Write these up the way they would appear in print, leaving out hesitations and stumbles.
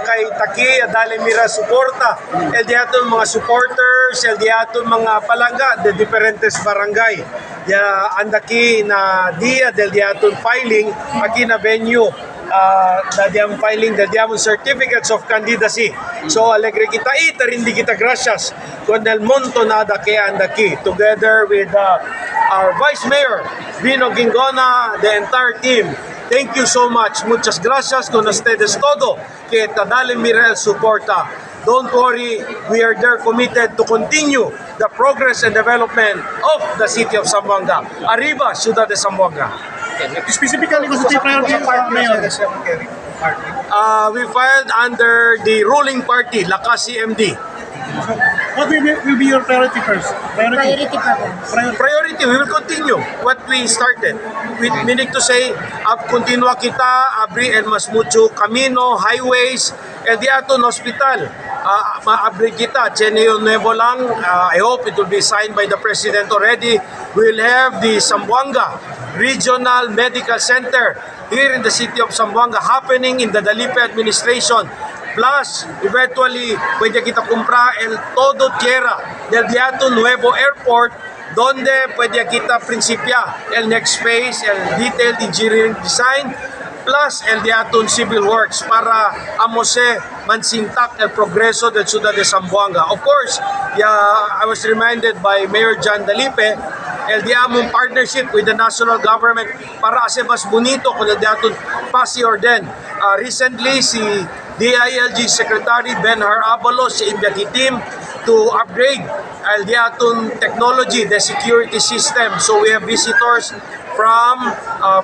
kay Taki adali mira suporta el diaton mga supporters, el diaton mga palangga de diferentes barangay. Ya andaki na dia del diaton filing aquí na venue. Dadiam filing, dadiam certificates of candidacy. So alegre kita indi kita gracias con el monto nada que andaki together with our Vice Mayor Vino Gingona, the entire team. Thank you so much. Muchas gracias con ustedes todo que tadale Mirel suporta. Don't worry, we are there committed to continue the progress and development of the city of Zamboanga. Arriba, Ciudad de Zamboanga. Specifically, what's the priority for Mayor? We filed under the ruling party, Lakas CMD. What will be your priority first? Priority programs. Priority, we will continue what we started. Meaning to say, continua kita, abri el mas mucho camino, highways, el diaton hospital. Maabri kita, Chenio Nuevo lang. I hope it will be signed by the President already. We will have the Zamboanga Regional Medical Center here in the city of Zamboanga happening in the Dalipe administration. Plus, eventually, pwede kita kumpra el todo tierra del Diato Nuevo Airport donde pwede kita prinsipya el next phase, el detailed engineering design plus el Diaton Civil Works para amose mansintak el progreso del Ciudad de Zamboanga. Of course, I was reminded by Mayor John Dalipe el diamong partnership with the national government para ase mas bonito con el Diaton Pasi Orden. Recently, si DILG Secretary Ben Harabalos sa Imbiaki team to upgrade el diaton technology, the security system. So we have visitors from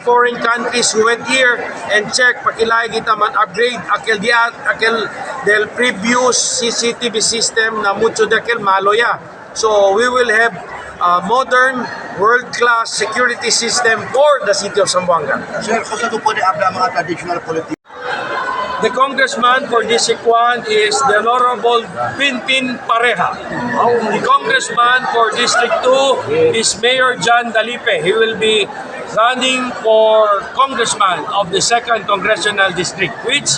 foreign countries who went here and check pakilay kita man upgrade aquel del previous CCTV system na mucho de aquel maloya. So we will have modern world-class security system for the city of Zamboanga. Sir, kung sa po ni abla mga traditional politics. The congressman for District 1 is the Honorable Pinpin Pareha. The congressman for District 2 is Mayor John Dalipe. He will be running for congressman of the 2nd Congressional District, which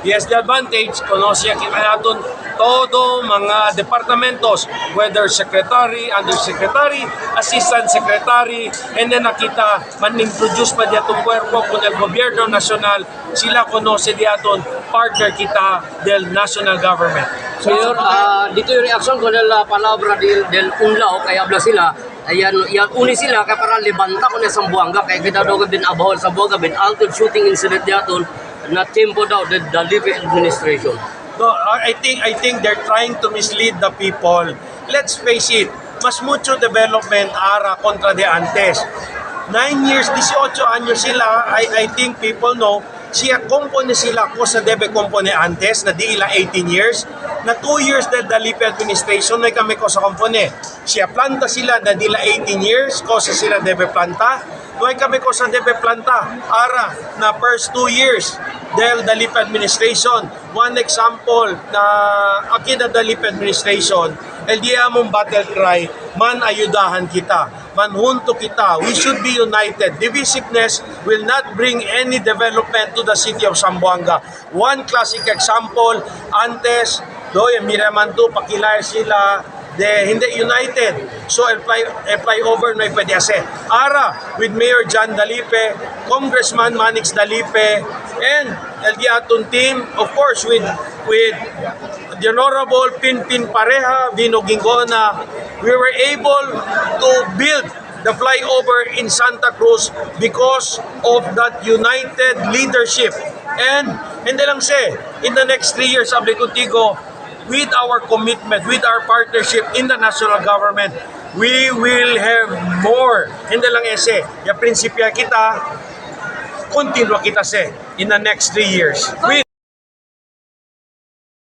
he has the advantage, konosya kita natin todo mga departamentos, whether secretary, undersecretary, assistant secretary, and then nakita man-introduce pa diatong puerpo kung el gobyerno nacional, sila konosya diaton partner kita del national government. So yun, dito yung reaction ko ng palabra del unlaw, kaya abla sila, ayan, uni sila kaya para libanta ko na Zamboanga, kaya kita daw bin abahol Zamboanga, bin altitude shooting incident diaton, na tempo daw the Dalipe administration. No, I think they're trying to mislead the people. Let's face it, mas mucho development ara contra de antes. 9 years, 18 anyos sila, I think people know, siya kompone sila ko sa debe kompone antes, na di ila 18 years, na 2 years del Dalipe administration, na kami ko sa kompone. Siya planta sila na di ila 18 years, ko sa sila debe planta, no kami ko sa debe planta, ara na first 2 years del Dalipe administration. One example na akin na Dalipe administration, el dia mong battle cry, man ayudahan kita, man hunto kita, we should be united. Divisiveness will not bring any development to the city of Zamboanga. One classic example, antes, yung Miramanto, pakilay sila, de hindi united. So apply over no pwede ase. Ara with Mayor John Dalipe, Congressman Manix Dalipe, and el diaton team, of course with the Honorable Pinpin Pareha, Vino Gingona, we were able to build the flyover in Santa Cruz because of that united leadership. And hindi lang siya, in the next 3 years, Abli Contigo, with our commitment, with our partnership in the national government, we will have more. Hindi lang ese, yung prinsipya kita, continue kita in the next 3 years.